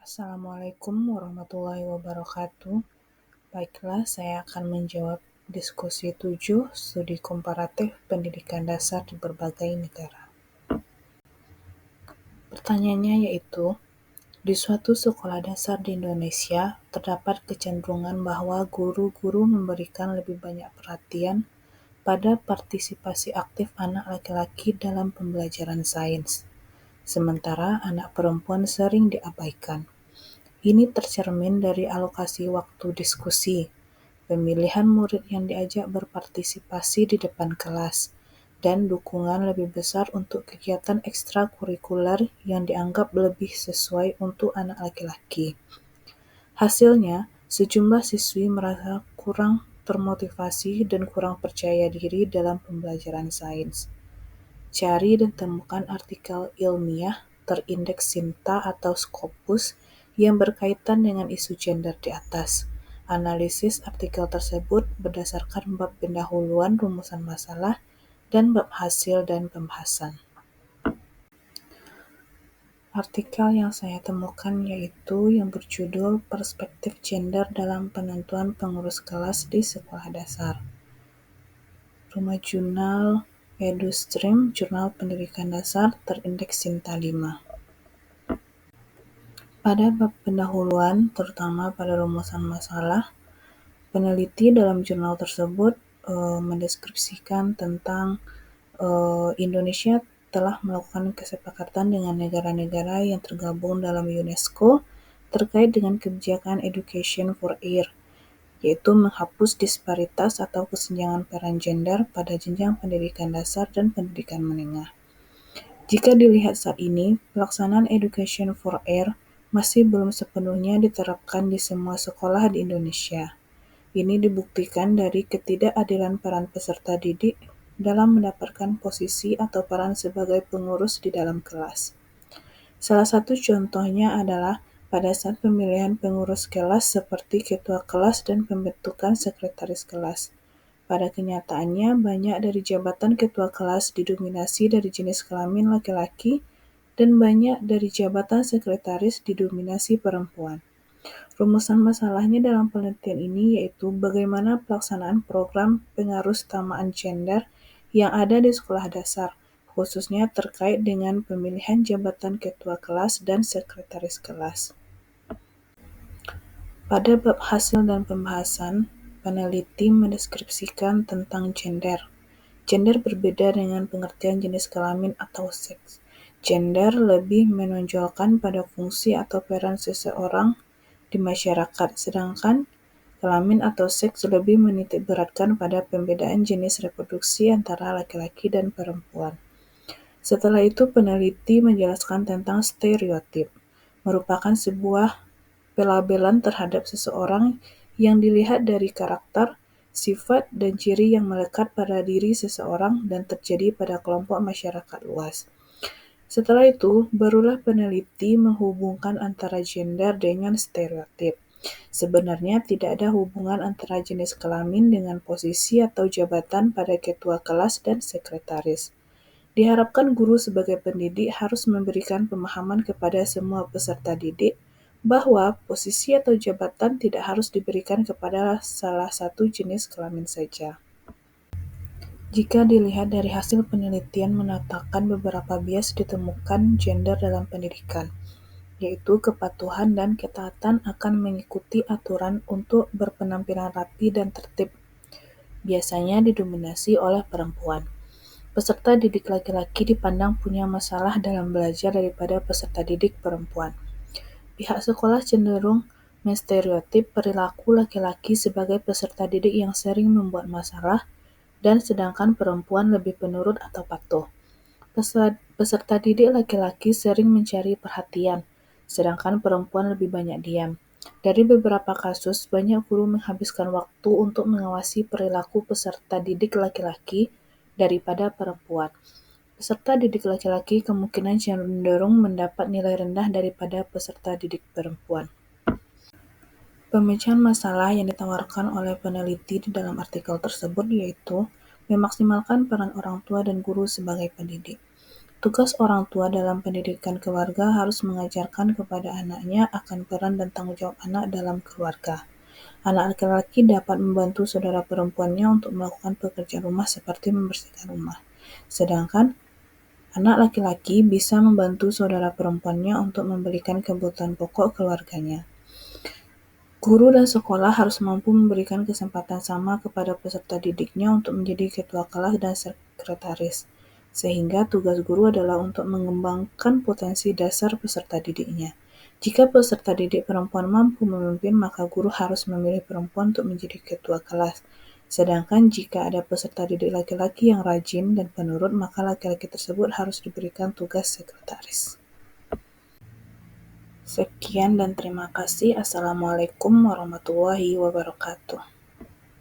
Assalamualaikum warahmatullahi wabarakatuh. Baiklah, saya akan menjawab diskusi 7 studi komparatif pendidikan dasar di berbagai negara. Pertanyaannya yaitu, di suatu sekolah dasar di Indonesia, terdapat kecenderungan bahwa guru-guru memberikan lebih banyak perhatian pada partisipasi aktif anak laki-laki dalam pembelajaran sains, sementara anak perempuan sering diabaikan. Ini tercermin dari alokasi waktu diskusi, pemilihan murid yang diajak berpartisipasi di depan kelas, dan dukungan lebih besar untuk kegiatan ekstrakurikuler yang dianggap lebih sesuai untuk anak laki-laki. Hasilnya, sejumlah siswi merasa kurang termotivasi dan kurang percaya diri dalam pembelajaran sains. Cari dan temukan artikel ilmiah terindeks Sinta atau Scopus yang berkaitan dengan isu gender di atas. Analisis artikel tersebut berdasarkan bab pendahuluan rumusan masalah dan bab hasil dan pembahasan. Artikel yang saya temukan yaitu yang berjudul Perspektif Gender dalam Penentuan Pengurus Kelas di Sekolah Dasar. Rumah Jurnal EduStream, Jurnal Pendidikan Dasar, terindeks Sinta 5. Pada bab pendahuluan, terutama pada rumusan masalah, peneliti dalam jurnal tersebut mendeskripsikan tentang Indonesia telah melakukan kesepakatan dengan negara-negara yang tergabung dalam UNESCO terkait dengan kebijakan Education for Air, yaitu menghapus disparitas atau kesenjangan peran gender pada jenjang pendidikan dasar dan pendidikan menengah. Jika dilihat saat ini, pelaksanaan Education for Air masih belum sepenuhnya diterapkan di semua sekolah di Indonesia. Ini dibuktikan dari ketidakadilan peran peserta didik dalam mendapatkan posisi atau peran sebagai pengurus di dalam kelas. Salah satu contohnya adalah pada saat pemilihan pengurus kelas seperti ketua kelas dan pembentukan sekretaris kelas. Pada kenyataannya, banyak dari jabatan ketua kelas didominasi dari jenis kelamin laki-laki dan banyak dari jabatan sekretaris didominasi perempuan. Rumusan masalahnya dalam penelitian ini yaitu bagaimana pelaksanaan program pengarusutamaan gender yang ada di sekolah dasar, khususnya terkait dengan pemilihan jabatan ketua kelas dan sekretaris kelas. Pada bab hasil dan pembahasan, peneliti mendeskripsikan tentang gender. Gender berbeda dengan pengertian jenis kelamin atau seks. Gender lebih menonjolkan pada fungsi atau peran seseorang di masyarakat, sedangkan kelamin atau seks lebih menitikberatkan pada pembedaan jenis reproduksi antara laki-laki dan perempuan. Setelah itu, peneliti menjelaskan tentang stereotip, merupakan sebuah pelabelan terhadap seseorang yang dilihat dari karakter, sifat, dan ciri yang melekat pada diri seseorang dan terjadi pada kelompok masyarakat luas. Setelah itu, barulah peneliti menghubungkan antara gender dengan stereotip. Sebenarnya tidak ada hubungan antara jenis kelamin dengan posisi atau jabatan pada ketua kelas dan sekretaris. Diharapkan guru sebagai pendidik harus memberikan pemahaman kepada semua peserta didik bahwa posisi atau jabatan tidak harus diberikan kepada salah satu jenis kelamin saja. Jika dilihat dari hasil penelitian menatakan beberapa bias ditemukan gender dalam pendidikan, yaitu kepatuhan dan ketaatan akan mengikuti aturan untuk berpenampilan rapi dan tertib, biasanya didominasi oleh perempuan. Peserta didik laki-laki dipandang punya masalah dalam belajar daripada peserta didik perempuan. Pihak sekolah cenderung menstereotip perilaku laki-laki sebagai peserta didik yang sering membuat masalah, dan sedangkan perempuan lebih penurut atau patuh. Peserta didik laki-laki sering mencari perhatian, sedangkan perempuan lebih banyak diam. Dari beberapa kasus, banyak guru menghabiskan waktu untuk mengawasi perilaku peserta didik laki-laki daripada perempuan. Peserta didik laki-laki kemungkinan cenderung mendapat nilai rendah daripada peserta didik perempuan. Pemecahan masalah yang ditawarkan oleh peneliti di dalam artikel tersebut yaitu memaksimalkan peran orang tua dan guru sebagai pendidik. Tugas orang tua dalam pendidikan keluarga harus mengajarkan kepada anaknya akan peran dan tanggung jawab anak dalam keluarga. Anak laki-laki dapat membantu saudara perempuannya untuk melakukan pekerjaan rumah seperti membersihkan rumah. Sedangkan anak laki-laki bisa membantu saudara perempuannya untuk memberikan kebutuhan pokok keluarganya. Guru dan sekolah harus mampu memberikan kesempatan sama kepada peserta didiknya untuk menjadi ketua kelas dan sekretaris, sehingga tugas guru adalah untuk mengembangkan potensi dasar peserta didiknya. Jika peserta didik perempuan mampu memimpin, maka guru harus memilih perempuan untuk menjadi ketua kelas. Sedangkan jika ada peserta didik laki-laki yang rajin dan penurut, maka laki-laki tersebut harus diberikan tugas sekretaris. Sekian dan terima kasih. Assalamualaikum warahmatullahi wabarakatuh.